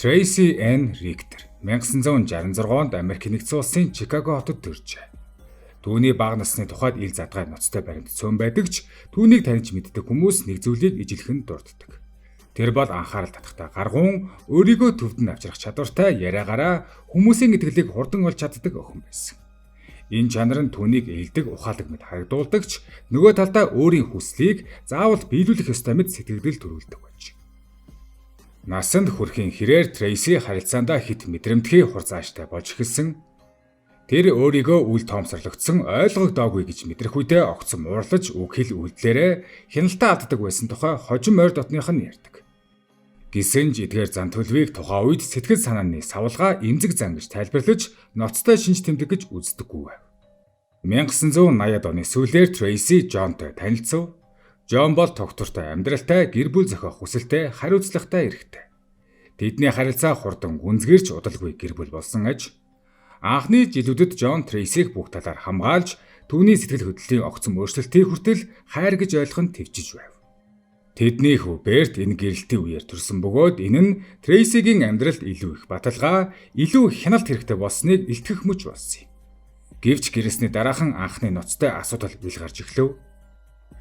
Tracy Ann Richter 1966 онд Америк нэгдсэн улсын Чикаго хотод төржээ. Түүний бага насны тухайд ил задгай ноцтой баримт цөөн байдаг ч түүнийг таньж мэддэг хүмүүс нэг зүйлийг ижилхэн дурддаг. Тэр бол анхаарал татахтай гаргуун, өөрийгөө төвдөн авчрах чадвартай яриагаараа хүмүүсийн итгэлийг хурдан олж чаддаг охин байсан. Энэ чанар нь түүнийг ээлдэг ухаалаг мэт харагдуулдаг ч нөгөө талдаа өөрийн хүслийг заавал биелүүлэх ёстой мэт сэтгэгдэл төрүүлдэг байж. Насанд хүрэхийн хэрээр Tracy харилцаандаа хит мэдрэмтгий хурцааштай болж эхэлсэн. Тэр өөрийгөө үл тоомсорлогдсон ойлгогдоогүй гэж мэдрэх үедээ огцом уурлаж үг хэл үйлдэлээрээ хяналтаа алддаг байсан тухай хожим ойр дотных нь ярьдаг. Гисэн ч эдгээр зан төлөвийг тухайн үед сэтгэл санааны савлгаа эмзэг зан гэж тайлбарлаж ноцтой шинж тэмдэг гэж үздэггүй байв. 1980-ад оны сүүлээр Tracy Johnтой танилцв. John бол тогтвортой амьдралтай, гэр бүл зохиох хүсэлтэй, хариуцлагатай эрэгтэй. Тэдний харилцаа хурдан гүнзгийрч удалгүй гэр бүл болсон аж. Анхны жилүүдэд John Tracy-г бүх талаар хамгаалж, түүний сэтгэл хөдлөлийн огцом өөрчлөлтийг хүртэл хайр гэж ойлгох нь төвчж байв. Тэдний хүү Берт энэ гэрэлтийн үеэр төрсөн бөгөөд энэ нь Tracy-гийн амьдралд илүү их баталгаа, илүү хяналт хэрэгтэй болсныг илтгэх мөч болсон юм. Гэвч гэрээсний дараахан анхны ноцтой асуудал ил гарч эхлэв.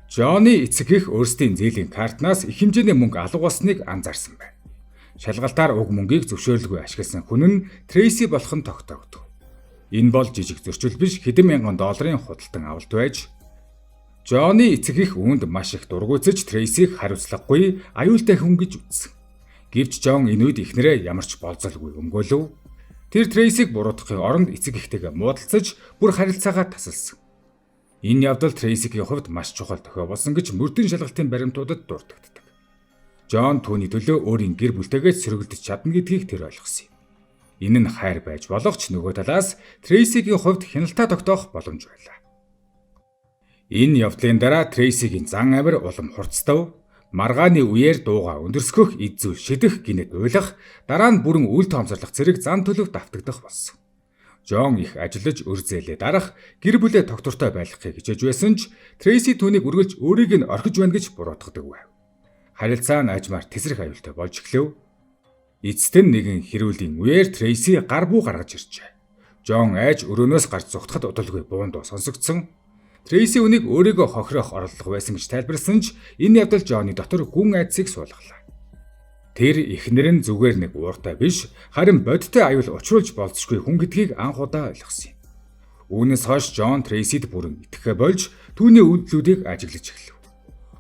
Johnny эцэг эх өөрсдийн зээлийн картнаас их хэмжээний мөнгө алга болсныг анзаарсан байна. Шалгалтаар уг мөнгийг зөвшөөрлгүй ашигласан хүн нь Tracy болох нь тогтоогдов. Энэ бол жижиг зөрчил биш, хэдэн мянган долларын худалдан авалт байж. Johnny эцэг эх үүнд маш их дургуутсаж Tracy-г хариуцлагагүй, аюултай хүн гэж үзсэн. Гэвч John энэ үед эхнэрээ ямар ч болзолгүй өмгөөлөв. Тэр Tracy-г буруутгахын оронд эцэг эхтэйгээ муудалцаж бүр харилцаагаа тасалсан. Энэ явдал Tracy-гийн хувьд маш чухал тохио болсон гэж мөрдөн шалгалтын баримтуудад дурддагддаг. John түүний төлөө өөрийн гэр бүлтэйгээ сөргөлдөж чадна гэдгийг тэр ойлгосон юм. Энэ нь хайр байж болох ч нөгөө талаас Tracy-гийн хувьд хяналтаа тогтоох боломж байлаа. Энэ явдлын дараа Tracy-гийн зан авир улам хурцтав. Маргааны үеэр дууга өндөрсгөх, эд зүйл шидэх, гинэт уйлах, дараа нь бүрэн үл тоомсорлох зэрэг зан төлөв давтагдах болсон. John их ажиллаж өр зээлээ дарах, гэр бүлээ тогтвортой байлгахыг хичээж байсан ч Tracy түүнийг үргэлж өөрийг нь орхиж байна гэж буруутгадаг байв. Харилцаа нь ажмаар тесрэх аюултай болж эхлэв. Эцэст нь нэгэн хэрүүлийн үеэр Tracy гар бүү гаргаж иржээ. John айж өрөөнөөс гарч зүхтахад удалгүй буундуу сонсогдсон. Tracy үнийг өөрийгөө хохирох орлого байсан гэж тайлбарсан ч энэ явдал John-ы дотор гүн айдсыг суулгалаа. Тэр эхнэр нь зүгээр нэг ууртай биш, харин бодиттой аюул учруулж болцсохгүй хүн гэдгийг анх удаа ойлгосон юм. Үүнээс хойш John Tracy-д бүрэн итгэхэ болж түүний үйлдэлүүдийг ажиглаж эхлэв.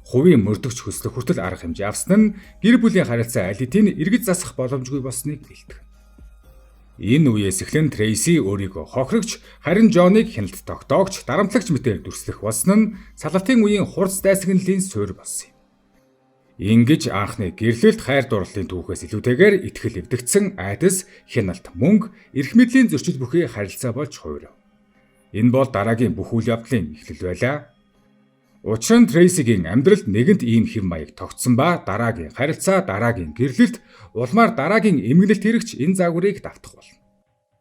Хувийн мөрдөгч хөслөх хүртэл арга хэмжээ авсан нь гэр бүлийн харилцаа аль хэдийн эргэж засах боломжгүй болсныг илтгэв. Энэ үеэс эхлэн Tracy өөрийгөө хохирогч, харин John-ыг хяналт тогтоогч, дарамтлагч мэтээр дүрслэх болсон нь салгалтын үеийн хурц дайсагналын суурь болсон юм. Ингэж анхны гэрлэлт хайр дурлалын түүхээс илүүтэйгээр итгэл эвдэгдсэн айдас, хяналт, мөнгө, эрх мэдлийн зөрчил бүхий харилцаа болж хувирав. Энэ бол дараагийн бүх үйл явдлын эхлэл байлаа. Учир нь Tracy-гийн амьдралд нэгэнт ийм хэв маяг тогтсон ба дараагийн харилцаа, дараагийн гэрлэлт, улмаар дараагийн эмгэнэлт хэрэгч энэ загварыг давтах болно.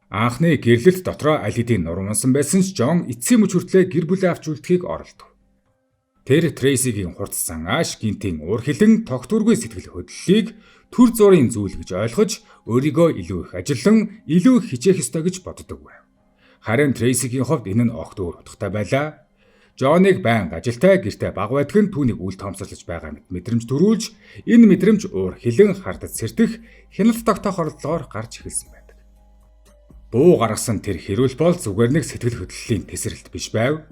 Анхны гэрлэлт дотроо аль хэдийн нурмансан байсан ч John эцсийн мөч хүртлээр гэр бүлээ авч үлдэхийг оролдов. Тэр Tracy-гийн хурц зан ааш, гинтийн уур хилэн, тогтворгүй сэтгэл хөдлөлийг төр зургийн зүйл гэж ойлгож, өөрийгөө илүү их ажиллан, илүү их хичээх ёстой гэж боддог байв. Харин Tracy-гийн хувьд энэ нь огт өөр утгатай байлаа. John-ыг байнга ажилтай, гэртээ бага байдаг нь түүнийг үл тоомсорлож байгаа мэдрэмж төрүүлж, энэ мэдрэмж уур хилэн хардаж сэрдэх, хяналт тогтоох оролдлогоор гарч эхэлсэн байдаг. Буу гаргасан тэр хэрүүл бол зүгээр нэг сэтгэл хөдлөлийн тесрэлт биш байв.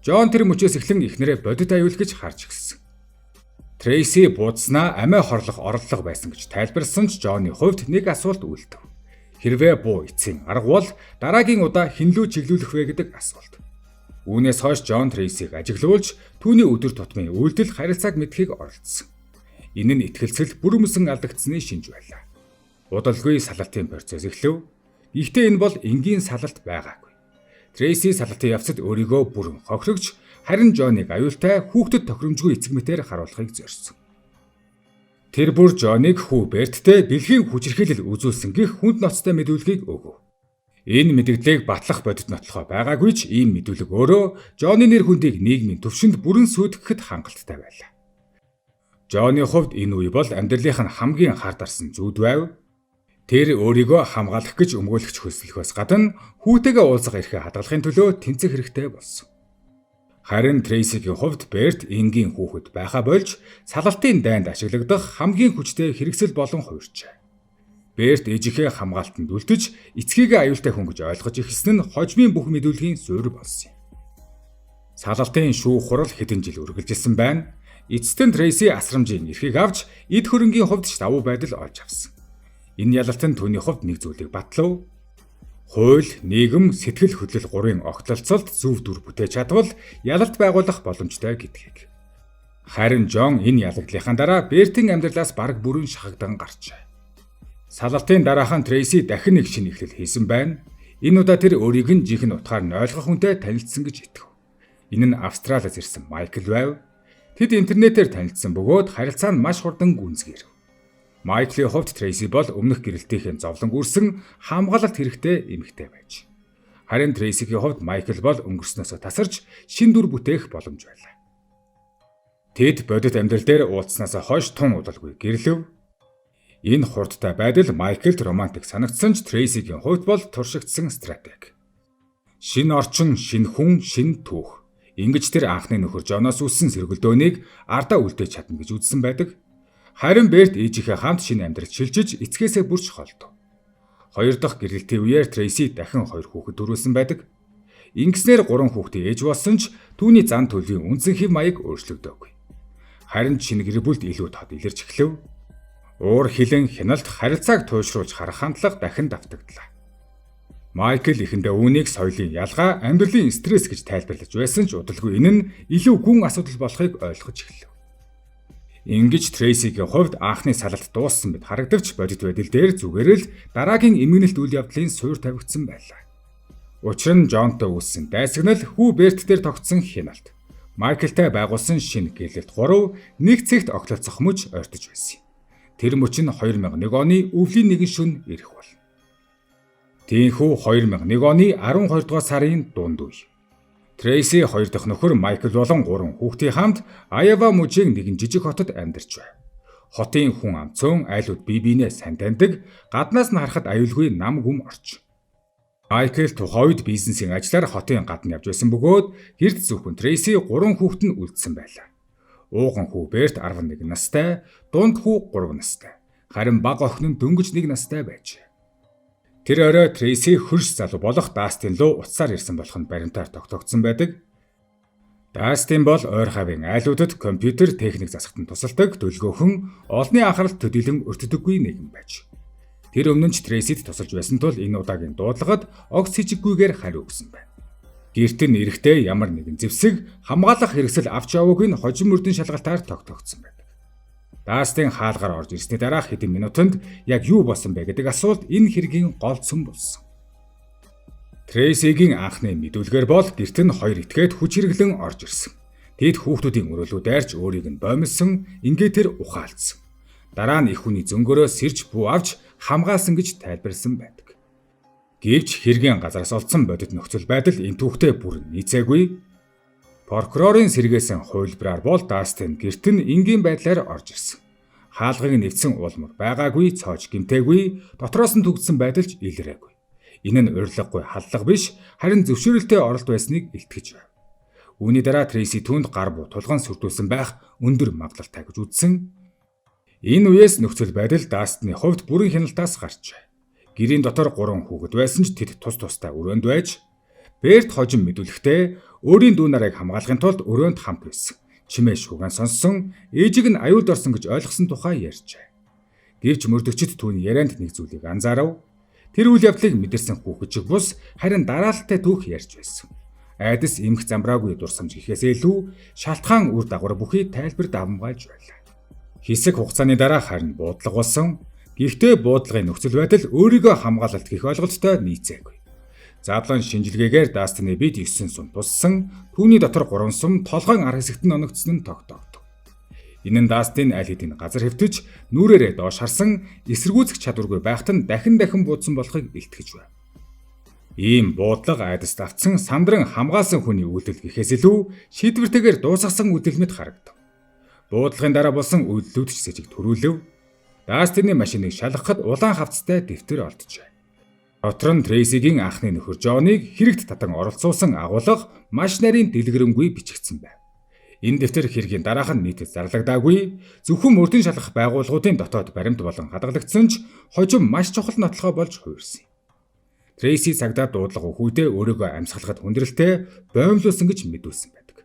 John тэр мөчөөс эхлэн эхнэрээ бодит аюул гэж харж эхэлсэн. Tracy буудснаа амиа хорлох орлого байсан гэж тайлбарсан ч John-ы хувьд нэг асуулт үлдэв. Хэрвээ буу эцсийн арга бол дараагийн удаа хинлүү чиглүүлэх вэ гэдэг асуулт. Үүнээс хойш John Tracy-г ажиглуулж түүний өдөр тутмын үйлдэл харилцааг мэдхийг оролдсон. Энэ нь итгэлцэл бүр өмсөн алдагдсны шинж байлаа. Удалгүй салалтын процесс эхлэв. Гэхдээ энэ бол энгийн салалт байгаагүй. Tracy салалтын явцад өөрийгөө бүрэн хохирогч, харин John-ыг аюултай, хүүхдэд тохиромжгүй эцэг мэтээр харуулахыг зорьсон. Тэр бүр John-ыг хүү Берттэй бэлгийн хүчирхийлэл үзүүлсэн гэх хүнд ноцтой мэдүүлгийг өгөв. Энэ мэдээллийг батлах бодит нотлохоо байгаагүй ч ийм мэдүүлэг өөрөө John-ы нэр хүндийг нийгмийн төвшөнд бүрэн сүйтгэхэд хангалттай байлаа. John-ы хувьд энэ үе бол амьдралынх нь хамгийн хар дарсан зүүд байв. Тэр өөрийгөө хамгаалах гэж өмгөөлөгч хөсөлөхөөс гадна хүүтэйгээ уулзах эрхээ хадгалахын төлөө тэнцэх хэрэгтэй болсон. Харин Трейсигийн хувьд Берт энгийн хүүхэд байхаа болж салалтын дайнд ашиглагдах хамгийн хүчтэй хэрэгсэл болон хуурчээ. Берт ээжийнхээ хамгаалтанд үлдэж эцгийгээ аюултай хүн гэж ойлгож ирсэн нь хожмын бүх мэдүүлгийн суурь болсон юм. Салалтын шүүх хурал хэдэн жил үргэлжилсэн байна. Эцэст нь Трейси асрамжийн эрхийг авч эд хөрөнгийн хувьд ч давуу байдал олж авсан. Энэ ялалт нь түүний хувьд нэг зүйлийг батлав. Хууль, нийгэм, сэтгэл хөдлөл гурвын огтлолцолд зөв дүр бүтээж чадвал ялалт байгуулах боломжтой гэдгийг. Харин Жон энэ ялагдлынхаа дараа Бертийн амьдралаас бараг бүрэн шахагдан гарчээ. Салалтын дараахан Трейси дахин нэг шинэ эхлэл хийсэн байна. Энэ удаа тэр өөрийг нь жинхэнэ утгаар нь ойлгох хүнтэй танилцсан гэж итгэв. Энэ нь Австралиас ирсэн Майкл байв. Тэд интернетээр танилцсан бөгөөд харилцаа нь маш хурдан гүнзгийрэв. Майклийн хувьд Трейси бол өмнөх гэрэлтийнхээ зовлон үрсэн хамгаалалт хэрэгтэй эмэгтэй байж. Харин Трейсигийн хувьд Майкл бол өнгөрснөөсөө тасарч шин дүр бүтээх боломж байлаа. Тэд бодит амьдрал дээр уулзсанаас хойш тун удалгүй гэрлэв. Энэ хурдтай байдал Майклд романтик санагдсан ч Трейсигийн хувьд бол туршигдсан стратеги. Шин орчин, шин хүн, шин түүх. Ингэж тэр анхны нөхөр Жоноос үссэн сэргэлдөөнийг ардаа үлдээж чадна гэж үзсэн байдаг. Харин Берт ээжийнхээ хамт шинэ амьдрал шилжиж эцгээсээ бүрч холдов. Хоёр дахь гэрэлтийн үеэр Трейси дахин 2 хүүхэд төрүүлсэн байдаг. Ингэснээр 3 хүүхдийн ээж болсон ч түүний зан төлөвийн үндсэн хэв маяг өөрчлөгдөөгүй. Харин шинэ гэр бүлд илүү тод илэрч эхлэв. Уур хилэн хяналт харилцааг туйшруулж харах хандлага дахин давтагдлаа. Майкл эхэндээ үүнийг соёлын ялгаа, амьдралын стресс гэж тайлбарлаж байсан ч удалгүй энэ нь илүү гүн асуудал болохыг ойлгож эхэлв. Ингэж Трейсигийн хувьд анхны салалт дууссан мэт харагдавч бодит байдал дээр зүгээр л дараагийн эмгэнэлт үйл явдлын суурь тавигдсан байлаа. Учир нь Жонтой үүссэн дайсагнал хүү Берт дээр тогтсон хяналт. Майклтай байгуулсан шинэ гэрэлт 3 нэг цэгт огтлолцох мөч ойртож байсан юм. Тэр мөч нь 2001 оны өвлийн нэгэн шөнө ирэх бол. Тийхүү 2001 оны 12 дугаар сарын дунд үе. Трейси 2 дахь нөхөр Майкл болон 3 хүүхдийн хамт Аява мужийн нэгэн жижиг хотод амьдарч байв. Хотын хүн амцөн айлууд бие биенээ сайн таньдаг, гаднаас нь харахад аюулгүй нам гүм орч. Майкл тухайн үед бизнесийн ажлаар хотын гадна явж байсан бөгөөд гэрд зөвхөн Трейси 3 хүүхэд нь үлдсэн байлаа. Ууган хүү Берт 11 настай, дунд хүү 3 настай. Харин бага охин нь дөнгөж 1 настай байжээ. Тэр орой Трейси хөрш залуу болох Дастин руу уцаар ирсэн болох нь баримтаар тогтоогдсон байдаг. Дастин бол ойр хавийн айлуудад компьютер техник засахтан тусалдаг төлгөөхөн олонний анхааралд төдийлөн өртдөггүй нэгэн байж. Тэр өмнө нь Трейсид тусалж байсан тул энэ удаагийн дуудлагад огц сэжиггүйгээр хариу өгсөн байна. Гэрт нь эрэхтэй ямар нэгэн зэвсэг хамгаалах хэрэгсэл авч яваагүй нь хожим мөрдөн шалгалтаар тогтоогдсон байдаг. Дастин хаалгаар орж ирсний дараа хэдэн минутанд яг юу болсон бэ гэдэг асуулт энэ хэргийн гол цөм болсон. Трейсигийн анхны мэдүүлгээр бол гэрт нь 2 этгээд хүч хэрэглэн орж ирсэн. Тэд хүүхдүүдийн өрөөлөө дайрч өөрийг нь боомлсон, ингээд тэр ухаалцсан. Дараа нь их хүний зөнгөөрөө сэрж бүү авч хамгаалсан гэж тайлбарлсан байдаг. Гэвч хэргийн газараас олдсон бодит нөхцөл байдал энэ түүхтэй бүр нийцээгүй. Прокурорын сэргээсэн хувилбараар бол Дастин гэрт нь энгийн байдлаар орж ирсэн. Хаалгыг нэгдсэн уулмар байгаагүй, цоож гимтээгүй, дотроос нь түгдсэн байдалж илрээгүй. Энэ нь урилгагүй халлага биш, харин зөвшөөрөлтэй оролт байсныг илтгэж байв. Үүний дараа Трейси түүнд гар буу тулган сүрдүүлсэн байх өндөр магадлалтай гэж үзсэн. Энэ үеэс нөхцөл байдал Дастины хувьд бүрэн хяналтаас гарчээ. Гэрийн дотор 3 хүүхэд байсан ч тэд тус тустай өрөөнд байж, Берт хожим мэдүүлэхдээ өөрийн дүү нарыг хамгаалахын тулд өрөөнд хамт байсан. Чимээ шүүгэн сонссон, ээжиг нь аюулд орсон гэж ойлгосон тухай ярьжээ. Гэвч мөрдөгчд түүний ярианд нэг зүйлийг анзаарав. Тэр үйл явдлыг мэдэрсэн хүүхэд бус харин дараалттай түүх ярьж байсан. Айдас эмх замбраагүй дурсамж гэхээс илүү шалтгаан үр дагавар бүхий тайлбар давмгайлж байлаа. Хэсэг хугацааны дараа харин буудлага болсон. Гэхдээ буудлагын нөхцөл байдал өөрийгөө хамгаалалт гэх ойлголттой нийцээгүй. Задлан шинжилгээгээр Дастины бид 9 сум туссан, түүний дотор 3 сум толгойн ар хэсэгт нь оногдсон нь тогтоогдов. Энэ нь Дастин аль хэдийн газар хэвтэж, нүрээрээ доош харсан, эсэргүүцэх чадваргүй байхад нь дахин буудсан болохыг илтгэж байв. Ийм буудлага айдаст авцсан сандран хамгаалсан хүний үйлдэл гэхээс илүү шийдвэртэйгээр дуусгасан үйлдэл мэт харагдав. Буудлагын дараа болсон үйлдэлүүд ч сэжиг төрүүлв. Дастины машиныг шалгахад улаан хавцтай дэвтэр олджээ. Дотор нь Трейсигийн анхны нөхөр Жоныг хэрэгт татан оролцуулсан агуулга маш нарийн дэлгэрэнгүй бичигдсэн байв. Энэ дэвтэр хэргийн дараах нь нийтэд зарлагдаагүй, зөвхөн мөрдөн шалгах байгууллагуудын дотоод баримт болон хадгалагдсан ч хожим маш чухал нотлохоо болж хувирсан. Трейси цагдаа дуудлага өгөхүүдээ өөрийгөө амьсгалахад хүндрэлтэй боомлуулсан гэж мэдүүлсэн байдаг.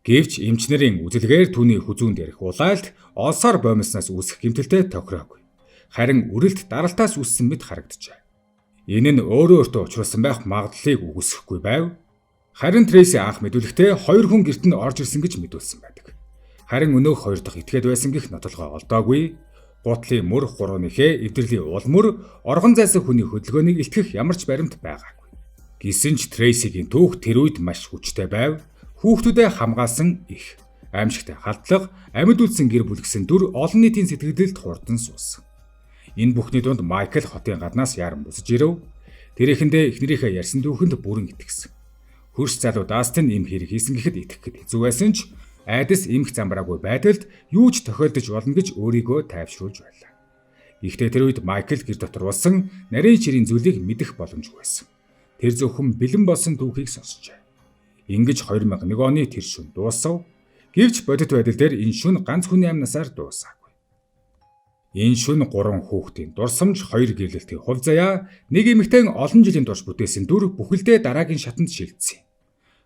Гэвч эмч нарын үзэлгээр түүний хүзүүн дээрх улаалт олсоор боомлоснаас үүсэх гэмтэлтэй тохироогүй. Харин үрэлт даралтаас үүссэн мэт харагджээ. Энэ нь өөрөө өөртөө учруулсан байх магадлалыг үгүйсэхгүй байв. Харин Трейси анх мэдүүлэхдээ 2 хүн гэрт нь орж ирсэн гэж мэдүүлсэн байдаг. Харин өнөөх 2 дахь этгээд байсан гэх нотолгоо олдоогүй. Гутлын мөр, хурууныхээ, эвдэрлийн улмөр, оргон зайсан хүний хөдөлгөөнийг илтгэх ямар ч баримт байгаагүй. Гэсэн ч Трейсигийн түүх тэр үед маш хүчтэй байв. Хүүхдүүдэд хамгаалсан их, аимшигтай халдлага, амьд үлдсэн гэр бүл гэсэн дүр олон нийтийн сэтгэлдэлд хурдан суусан. Энэ бүхний дунд Майкл хотын гаднаас яран бусаж ирэв. Тэр ихэндээ эхнэрийнхээ ярьсан түүхэнд бүрэн итгэсэн. Хөрш залуу Дастин им хэрэг хийсэн гэхэд итгэхэд хэцүү байсан ч айдас эмх замбраагүй байдалд юу ч тохиолдож болно гэж өөрийгөө тайвшруулж байлаа. Гэхдээ тэр үед Майкл гэр дотор болсон нарийн ширийн зүйлийг мэдэх боломжгүй байсан. Тэр зөвхөн бэлэн болсон түүхийг сонсчээ. Ингэж 2001 оны тэр шөнө дуусав. Гэвч бодит байдал дээр энэ шөнө ганц хүний амнасаар дуусаагүй. Энэ шөнө 3 хүүхдийн дурсамж 2 гэрлэлтийн хувь заяа нэг эмэгтэй олон жилийн турш бүтээсэн дүр бүхэлдээ дараагийн шатанд шилжсэн.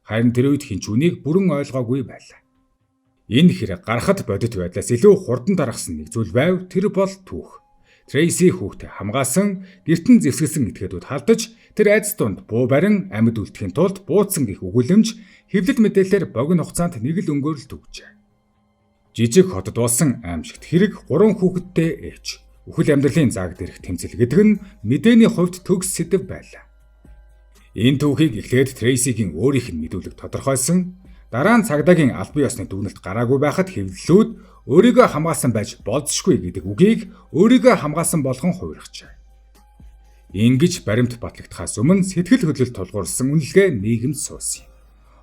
Харин тэр үед хинч үнийг бүрэн ойлгоогүй байлаа. Энэ хэрэг гарахад бодит байдлаас илүү хурдан дарахсан нэг зүйл байв. Тэр бол түүх. Трейси хүүхдээ хамгаалсан, гертэн зэвсгэлсэн этгээдүүд халдаж, тэр айдас дунд буу барин амьд үлдэхийн тулд буудсан гих өгүүлэмж хэвлэл мэдээлэлээр богино хугацаанд нэг л өнгөөрөл төгжээ. Жижиг хотод болсон аимшигт хэрэг 3 хүүхэдтэй ээж. Үхэл амьдралын зааг дээрх тэмцэл гэдэг нь мэдээний хувьд төгс сэдэв байлаа. Энэ түүхийг эхлээд Трейсигийн өөрийнх нь мэдүүлэг тодорхойлсон. Дараа нь цагдаагийн албан ёсны дүгнэлт гараагүй байхад хэвлэлүүд өөрийгөө хамгаалсан байж болзошгүй гэдэг үгийг өөрийгөө хамгаалсан болгон хувиргачээ. Ингэж баримт батлагдахаас өмнө сэтгэл хөдлөлт тулгуурласан үнэлгээ нийгэмд суусан юм.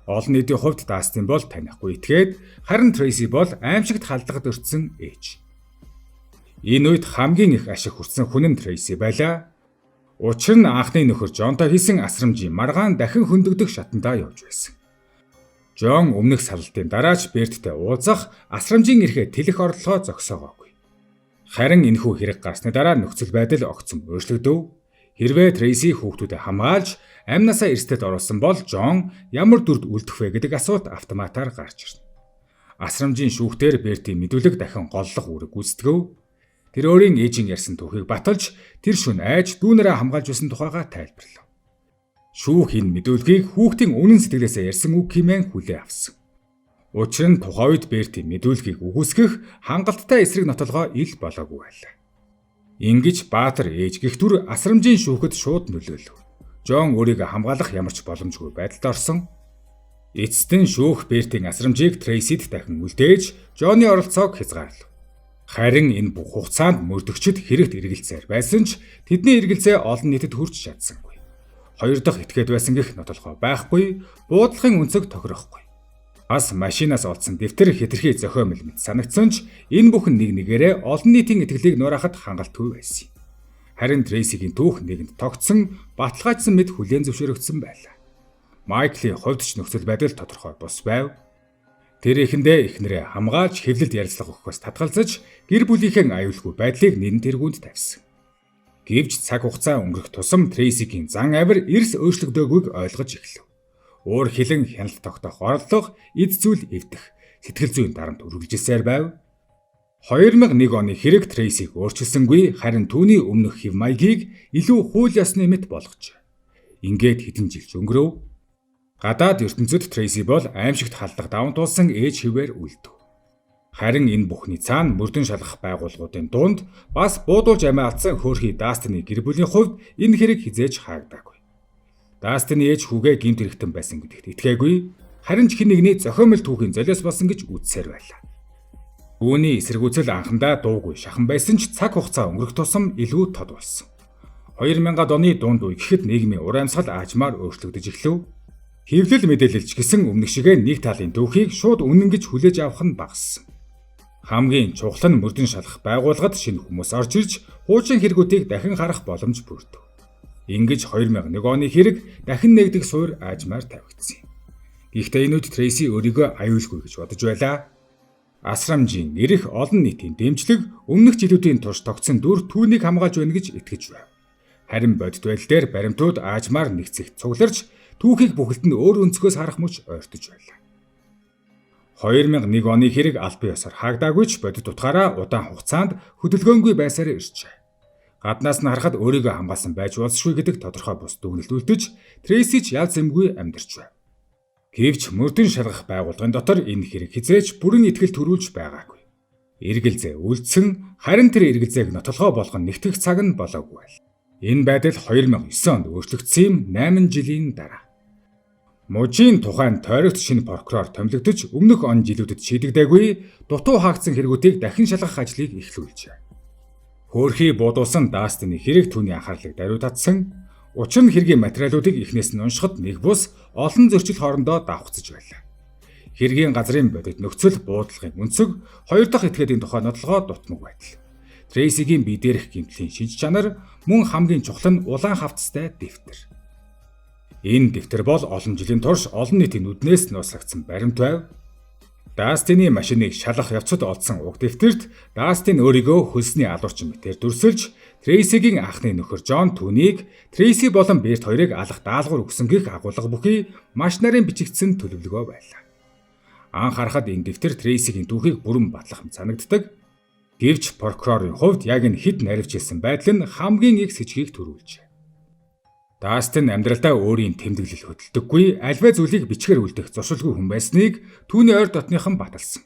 Олон нийтийн хувьд Дастин бол танихгүй итгээд, харин Трейси бол аимшигт халдлагад өртсөн ээж. Энэ үед хамгийн их ашиг хүртсэн хүн нь Трейси байлаа. Учир нь анхны нөхөр Жонтой хийсэн асрамжийн маргаан дахин хөндөгдөх шатандаа явж байсан. Жон өмнөх сарлалтын дараач Берттэй уулзах асрамжийн эрхээ тэлэх орлогоо зогсоогоогүй. Харин энэхүү хэрэг гарсны дараа нөхцөл байдал огцом өөрчлөгдөв. Хэрвээ Трейси хүүхдүүдэд хамгаалж амнасаа эрсдэд оруулсан бол Жон ямар дүрд үлдэх вэ гэдэг асуулт автоматар гарч ирнэ. Асрамжийн шүүхтэр Бертийн мэдүүлэг дахин голлох үүрэг гүйцэтгэв. Тэр өөрийн ээжийн ярьсан түүхийг баталж тэр шөнө айж дүүнэрээ хамгаалж байсан тухайга тайлбарлав. Шүүх энэ мэдүүлгийг хүүхдийн үнэн сэтгэлээсээ ярьсан үг хэмээн хүлээн авсан. Учир нь тухайн үед Бертийн мэдүүлгийг үгүйсгэх хангалттай эсрэг нотолгоо ил болоогүй байлаа. Ингэж Баатар ээж гих дүр асрамжийн шүүхэд шууд нөлөөлөв. Жон өөрийгөө хамгаалах ямар ч боломжгүй байдалд орсон. Эцэст нь шүүх Бертийн асрамжийг Трейсид дахин үлдээж Жоны оролцоог хязгаарлав. Харин энэ бүх хугацаанд мөрдөгчд хэрэгт эргэлзээр байсан ч тэдний эргэлзээ олон нийтэд хүрч чадсангүй. 2 дахь этгээд байсан гэх нотолгоо байхгүй, буудлагын өнцөг тохирохгүй. Бас машинаас олдсон дэвтэр хэтэрхий зохиомл мэт санагдсан ч энэ бүхэн нэг нэгээрээ олон нийтийн итгэлийг нураахад хангалтгүй байсан. Харин Трейсигийн түүх нэгэнд тогтсон, баталгаажсан мэт хүлээн зөвшөөрөгдсөн байлаа. Майклийн хувьд ч нөхцөл байдал тодорхой бус байв. Тэр эхэндээ эхнэрээ хамгаалж хэвлэлд ярилцлага өгөхөөс татгалзаж гэр бүлийнхээ аюулгүй байдлыг нэн тэргүүнд тавьсан. Гэвч цаг хугацаа өнгөрөх тусам Трейсигийн зан авир эрс өөрчлөгдөөгийг ойлгож эхлэв. Өөр хилэн хяналт тогтоох орлого, эд зүйл эвдэх, сэтгэл зүйн дарамт үргэлжилсээр байв. 2001 оны хэрэг Трейсиг өөрчилсөнгүй, харин түүний өмнөх хэв маягийг илүү хууль ёсны мэт болгожээ. Ингээд хэдэн жил өнгөрөв. Гадаад ертөнцид Трейси бол аимшигт халдлага даван туулсан ээж хിവэр үлдэв. Харин энэ бүхний цаана мөрдөн шалгах байгууллагуудын дунд бас буудуулж амиа алдсан хөөрхий Дастины гэр бүлийн хувьд энэ хэрэг хизээж хаагдаагүй. Дастины ээж хүүгээ гэмт хэрэгтэн байсан гэдэгт итгээгүй, харин ч хэн нэгний зохиомл түүхийн золиос болсон гэж үзсээр байлаа. Үүний эсэргүүцэл анхандаа дуугүй шахан байсан ч цаг хугацаа өнгөрөх тусам илүү тод болсон. 2000-ад оны дунд үе гэхэд нийгмийн ур амьсгал аажмаар өөрчлөгдөж эхлэв. Хэвлэл мэдээлэлч гэсэн өмнөх шигээ нэг талын түүхийг шууд үнэн гэж хүлээж авах нь багассан. Хамгийн чухал нь мөрдөн шалах байгууллагад шинэ хүмүүс орж ирж хуучин хэрэгүүдийг дахин харах боломж бүрдэв. Ингэж 2001 оны хэрэг дахин нэгдэх суурь аажмаар тавигдсан юм. Гэхдээ энүүд Трейси өөрийгөө аюулгүй гэж бодож байлаа. Асрамжийн эрх олон нийтийн дэмжлэг өмнөх жилүүдийн турш тогтсон дүр түүнийг хамгаалж байна гэж итгэж байв. Харин бодит байдал дээр баримтууд аажмаар нэгцэх цугларч түүхийг бүхэлд нь өөр өнцгөөс харах мөч ойртож байлаа. 2001 оны хэрэг албан ёсоор хаагдаагүй ч бодит утгаараа удаан хугацаанд хөдөлгөөнгүй байсаар иржээ. Гаднаас нь харахад өөрийгөө хамгаалсан байж болзошгүй гэдэг тодорхой бус дүгнэлт үлдэж Трейси ч ял зэмгүй амьдарч байв. Гэвч мөрдөн шалгах байгууллагын дотор энэ хэрэг хизээч бүрэн итгэл төрүүлж байгаагүй. Эргэлзээ үлдсэн, харин тэр эргэлзээг нотолгоо болгон нэгтгэх цаг нь болоогүй байл. Энэ байдал 2009 онд өөрчлөгдсөн 8 жилийн дараа. Мужийн тухайн тойрогт шинэ прокурор томилогдож өмнөх он жилүүдэд шийдэгдээгүй дутуу хаагдсан хэрэгүүдийг дахин шалгах ажлыг эхлүүлжээ. Хөөрхий буудуулсан Дастины хэрэг түүний анхаарлыг даруй татсан. Учир нь хэргийн материалуудыг эхнээс нь уншихад нэг бус олон зөрчил хоорондоо давхцаж байлаа. Хэргийн газрын бодит нөхцөл буудлагын өнцөг, хоёр дахь этгээдийн тухай нотлогоо дутмаг байдал. Трейсигийн бие дээрх гэмтлийн шинж чанар, мөн хамгийн чухал нь улаан хавцастай дэвтэр. Энэ дэвтэр бол олон жилийн турш олон нийтийн нүднээс нууцлагдсан баримт байв. Дастины машиныг шалгах явцад олдсон уг дэвтэрт Дастин өөрийгөө хөлсний алуурчин мэтээр дүрсэлж, Трейсигийн анхны нөхөр Жон түүнийг Трейси болон Берт хоёрыг алах даалгавар өгсөн гэх агуулга бүхий маш нарийн бичигдсэн төлөвлөгөө байлаа. Анх харахад энэ дэвтэр Трейсигийн түүхийг бүрэн батлах санагддаг. Гэвч прокурорын хувьд яг энэ хэд наривчилсан байдал нь хамгийн их сэжгийг төрүүлжээ. Дастин амьдралдаа өөрийн тэмдэглэл хөдөлдөггүй, альваа зүйлийг бичгээр үлдэх зуршилгүй хүн байсныг түүний ойр дотныхан баталсан.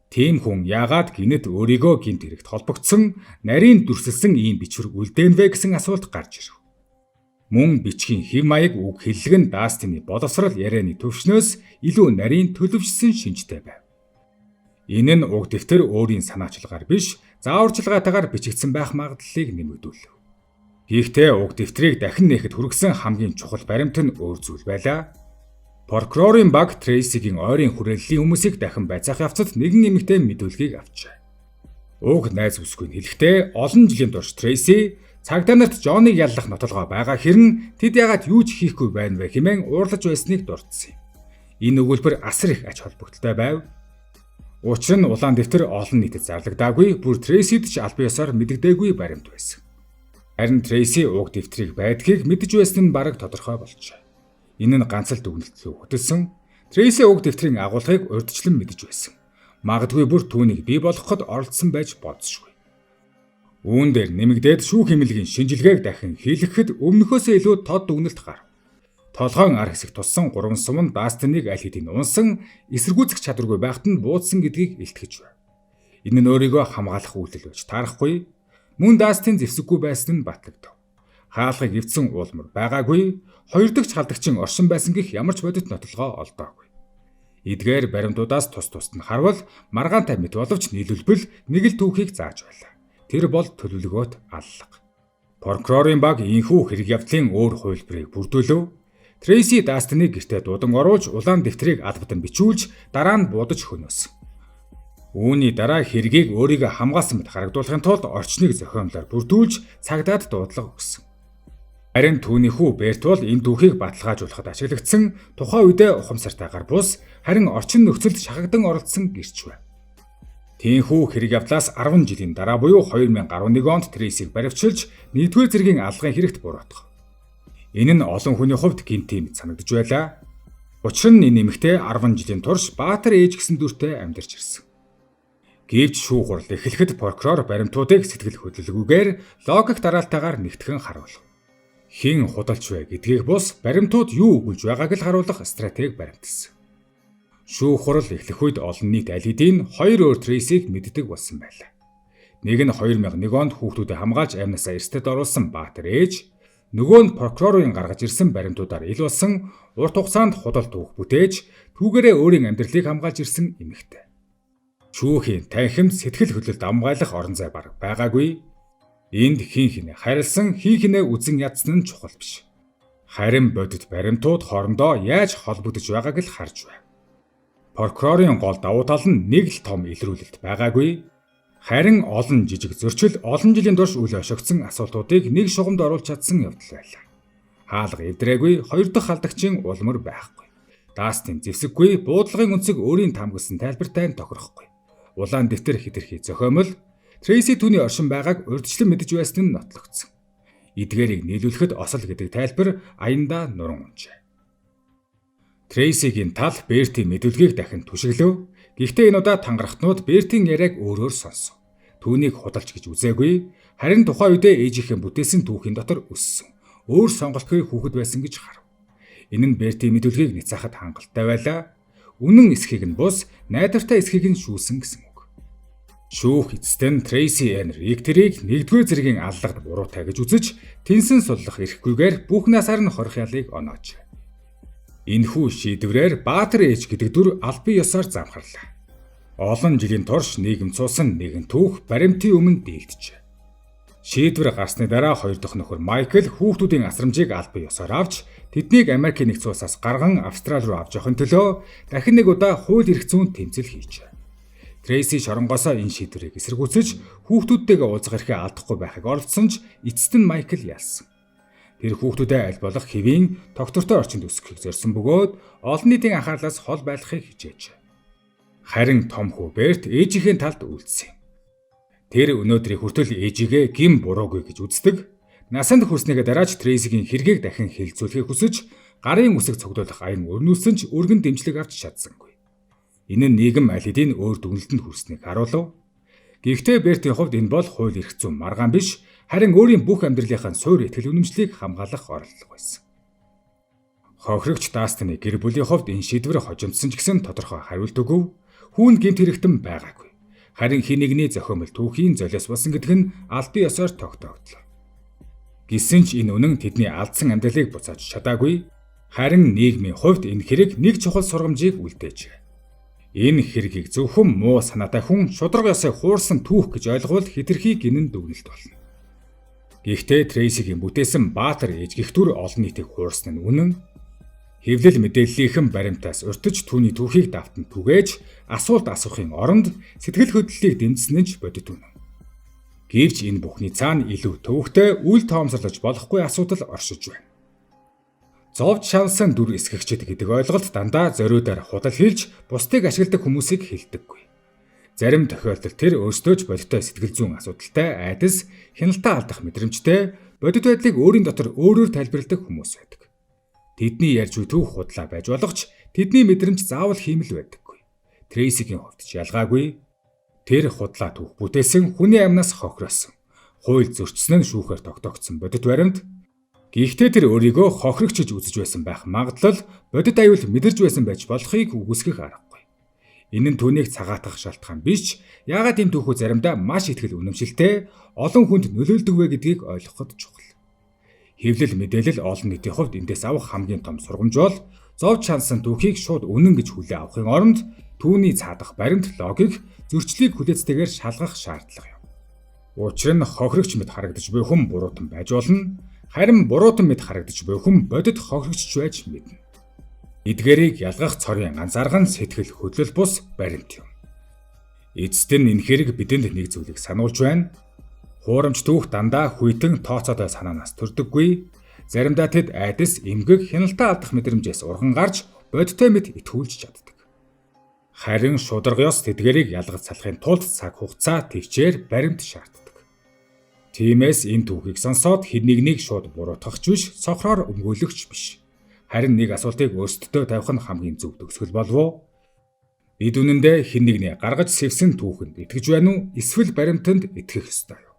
Тийм хүн яагаад гинэд өөрийгөө гинт хэрэгт холбогдсон, нарийн дүрсэлсэн ийм бичвэр үлдээн вэ гэсэн асуулт гарч ирв. Мөн бичгийн хэв маяг үг хэллэг нь Дастины боловсрал ярианы төвшнөөс илүү нарийн төлөвшсөн шинжтэй байв. Энэ нь уг дэвтэр өөрийн санаачлагаар биш, зааварчилгаатайгаар бичигдсэн байх магадлалыг нэмэгдүүлв. Гэхдээ уг дэвтрийг дахин нээхэд хүргэсэн хамгийн чухал баримт нь өөр зүйл байлаа. Прокурорын баг Трейсигийн ойрын хүрээллийн хүмүүсийг дахин байцаах явцад нэгэн эмэгтэй мэдүүлгийг авчээ. Уг найз бүсгүй нь хэлэхдээ олон жилийн турш Трейси цагдаа нарт Жоныг яллах нотолгоо байгаа хэрн тэд яагаад юу ч хийхгүй байна вэ хэмээн уурлаж байсныг дурдсан юм. Энэ өгүүлбэр асар их ач холбогдолтой байв. Учир нь улаан дэвтэр олон нийтэд зарлагдаагүй, бүр Трейсид ч албан ёсоор мэдэгдээгүй баримт байсан. Харин Трейси уг дэвтрийг байдгийг мэдэж байсан нь бараг тодорхой болжээ. Энэ нь ганц л дүгнэлтлөө хөтөлсөн. Трейси уг дэвтрийн агуулгыг урьдчилан мэдэж байсан. Магадгүй бүр түүнийг бий болгоход оролцсон байж болзошгүй. Үүн дээр нэмэгдээд шүүх хэмнэлгийн шинжилгээг дахин хийлгэхэд өмнөхөөсөө илүү тод дүгнэлт гарв. Толгойн ар хэсэг туссан 3 сум нь Дастиныг аль хэдийн унсан, эсэргүүцэх чадваргүй байхад нь буудсан гэдгийг илтгэж байв. Энэ нь өөрийгөө хамгаалах үйлдэл байж таарахгүй. Мөн Дастин зэвсэггүй байсан нь батлагдав. Хаалгыг эвдсэн уулмар байгаагүй, хоёр дахь халдагчин оршин байсан гэх ямар ч бодит нотолгоо олдоогүй. Эдгээр баримтуудаас тус тусад нь харвал маргаантай мэт боловч нийлүүлбэл нэг л түүхийг зааж байлаа. Тэр бол төлөвлөгөөт аллага. Прокурорын баг ийхүү хэрэг явдлын өөр хувилбарыг бүрдүүлв. Трейси Дастиныг гэртээ дуудан оруулж улаан дэвтрийг албадан бичүүлж дараа нь буудаж хөнөөсөн. Үүний дараа хэргийг өөрийгөө хамгаалсан мэт харагдуулахын тулд орчныг зохиомлоор бүрдүүлж цагдаад дуудлага өгсөн. Харин түүний хүү Берт бол энэ түүхийг баталгаажуулахад ашиглагдсан тухайн үедээ ухамсартайгаар бус харин орчин нөхцөлд шахагдан оролцсон гэрч байв. Тийхүү хэрэг явдлаас 10 жилийн дараа буюу 2011 онд Трейсиг баривчилж нэгдүгээр зэргийн алгын хэрэгт буруутгав. Энэ нь олон хүний хувьд гинтийн мэт санагдаж байлаа. Учир нь энэ эмэгтэй 10 жилийн турш Баатар ээж гэсэн дүртэй амьдарч ирсэн. Гэвч шүүх хурал эхлэхэд прокурор баримтуудыг сэтгэл хөдлөлгүйгээр логик дараалтайгаар нэгтгэн харуулв. Хэн худалч вэ гэдгийг бус баримтууд юу өгүүлж байгааг л харуулах стратеги баримтсан. Шүүх хурал эхлэх үед олон нийт аль хэдийн 2 өөр Трейсиг мэддэг болсон байлаа. Нэг нь 2001 онд хүүхдүүдэд хамгаалж амнасаа эрсдэд оруулсан Баатар ээж, нөгөө нь прокурорын гаргаж ирсэн баримтуудаар ил болсон урт хугацаанд худал түүх бүтээж, түүгээрээ өөрийн амьдралыг хамгаалж ирсэн эмэгтэй. Шүүхийн танхимд сэтгэл хөдлөлд амгаалах орон зай бараг байгаагүй. Энд хин хинээ харилсан, хин хинээ үзэн ядсан нь чухал биш. Харин бодит баримтууд хоорондоо яаж холбогдож байгааг л харж байв. Прокурорын гол давуу тал нь нэг л том илрүүлэлт байгаагүй. Харин олон жижиг зөрчил олон жилийн турш үл ошигдсон асуултуудыг нэг шугамд оруулж чадсан явдал байлаа. Хаалга эвдрээгүй, хоёр дахь халдагчийн улмар байхгүй. Дастин зэвсэггүй, буудлагын үнцэг өөрийн тамгилсан тайлбартай тохирохгүй. Улаан дэвтэр хэтэрхий зохиомол, Трейси түүний оршин байгааг урьдчилан мэдэж байсан нь нотлогдсон. Эдгээрийг нийлүүлэхэд осол гэдэг тайлбар аяндаа нуран унжээ. Трейсигийн тал Бертийн мэдүүлгийг дахин түшиглөв. Гэхдээ энэ удаа тангарахтнууд Бертийн яриаг өөрөөр сонсов. Түүнийг худалч гэж үзээгүй, харин тухайн үедээ ээжийнхээ бүтээсэн түүхийн дотор өссөн. Өөр сонголтгүй хүүхэд байсан гэж харав. Энэ нь Бертийн мэдүүлгийг няцаахад хангалттай байлаа. Үнэн эсхийг нь бус, найдвартай эсхийг нь шүүсэн гэсэн үг. Шүүх эцэстэн Трейси Энн Риктерийг 1-р зэргийн аллагад буруутай гэж үзэж, тэнсэн суллах эрхгүйгээр бүх насаар нь хорих ялыг оноож. Энэхүү шийдвэрээр Баатар ээж гэдэг дүр албан ёсоор замхарлаа. Олон жилийн турш нийгэм цуусан нэгэн түүх баримтын өмнө дийлдэжээ. Шийдвэр гарсны дараа хоёр дахь нөхөр Майкл хүүхдүүдийн асрамжийг албан ёсоор авч, тэднийг Америкийн нэгдсэн улсаас гарган Австрали руу авч явахын төлөө дахин нэг удаа хууль эрх зүйн тэмцэл хийжээ. Трейси шоронгосоо энэ шийдвэрийг эсэргүүцэж, хүүхдүүдтэйгээ уулзах эрхээ алдахгүй байхыг оролдсон ч эцэст нь Майкл ялсан. Тэр хүүхдүүдээ аль болох хэвийн тогтвортой орчинд өсгөхийг зорьсон бөгөөд олон нийтийн анхаарлаас хол байлгахыг хичээжээ. Харин том хүү Берт ээжийнхээ талд үйлдсэн юм. Тэр өнөөдрийг хүртэл ээжигээ гин буруугүй гэж үздэг. Насанд хүрснийгээ дараач Трейсигийн хэргийг дахин хэлэлцүүлэхийг хүсэж, гарын үсэг цогдуулах аян өрнүүлсэн ч өргөн дэмжлэг авч чадсангүй. Энэ нь нийгэм аль хэдийн өөр дүгнэлтэнд хүрснийг харуулв. Гэхдээ Бертийн хувьд энэ бол хууль эрх зүйн маргаан биш, харин өөрийн бүх амьдралынхаа суурь итгэл үнэмшлийг хамгаалах оролдлого байсан. Хохирогч Дастины гэр бүлийн хувьд энэ шийдвэр хожимдсан ч гэсэн тодорхой хариулт өгөв. Хүүнд гэмт хэрэгтэн байгаагүй. Харин хэн нэгний зохиомл түүхийн золиос болсон гэдэг нь албан ёсоор тогтооглоо. Гэсэн ч энэ үнэн тэдний алдсан амьдралыг буцааж чадаагүй. Харин нийгмийн хувьд энэ хэрэг нэг чухал сургамжийг үлдээжээ. Энэ хэргийг зөвхөн муу санаатай хүн шударга ёсыг хуурсан түүх гэж ойлгвол хэтэрхий гинэн дүгнэлт болно. Гэхдээ Трейсигийн бүтээсэн Баатар ээж гэх дүр олон нийтийг хуурсан нь үнэн. Хэвлэл мэдээллийнхэн баримтаас уртж түүний түүхийг давтан түгээж асуулт асуухын оронд сэтгэл хөдлөлийг дэмжсэн нь ч бодит үнэн. Гэвч энэ бүхний цаана илүү төвөгтэй үл тоомсорлож болохгүй асуудал оршиж байна. Зовж шавсан дүр эсгэгчд гэдэг ойлголт дандаа зориудаар худал хэлж, бусдыг ашигладаг хүмүүсийг хэлдэггүй. Зарим тохиолдолд тэр өөрсдөө ч бодиттой сэтгэл зүйн асуудалтай, айдас, хяналтаа алдах мэдрэмжтэй, бодит байдлыг өөрийн дотор өөрөөр тайлбарладаг хүмүүс байдаг. Тэдний ярьж буй түүх худлаа байж болох ч тэдний мэдрэмж заавал хиймэл байдаггүй. Трейсигийн хувьд ч ялгаагүй. Тэр худлаа түүх бүтээсэн хүний амнаас хохиросон. Хууль зөрчсөн нь шүүхээр тогтоогдсон бодит баримт. Гэхдээ тэр өөрийгөө хохирогчж үзэж байсан байх магадлал бодит аюул мэдэрж байсан байж болохыг үгүйсгэх аргагүй. Энэ нь түүнийг цагаатгах шалтгаан биш, яагаад ийм түүхүүд заримдаа маш ихтгэл үнэмшилтэй, олон хүнд нөлөөлдөг вэ гэдгийг ойлгоход чухал. Хэвлэл мэдээлэл олон нийтийн хувьд эндээс авах хамгийн том сургамж бол зовж шансан түүхийг шууд үнэн гэж хүлээн авахын оронд түүний цаадах баримт логик зөрчлийг хүлээцтэйгээр шалгах шаардлага юм. Учир нь хохирогч мэд харагдаж буй хүн буруутан байж болно. Харин буруутан мэд харагдаж буй хүн бодит хохирогч байж мэднэ. Эдгээрийг ялгах цорын ганц арга нь сэтгэл хөдлөл бус баримт юм. Эцэст нь энэ хэрэг бидэнд нэг зүйлийг сануулж байна. Хуурамч түүх дандаа хүйтэн тооцоотой санаанаас төрдөггүй. Заримдаа тэд айдас, эмгэг, хяналтаа алдах мэдрэмжээс урган гарч бодиттой мэд итгүүлж чаддаг. Харин шударга ёс тэдгээрийг ялгаж салахын тулд цаг хугацаа, төвчээр баримт шаарддаг. Тиймээс энэ түүхийг сонсоод хэн нэгнийг шууд буруутгахч биш, сохроор өмгөөлөгч биш. Харин нэг асуултыг өөрсдөө тавих нь хамгийн зөв төгсгөл болов уу? Бид үнэндээ хэн нэгний гаргаж сэвсэн түүхэнд итгэж байна уу? Эсвэл баримтанд итгэх ёстой юу?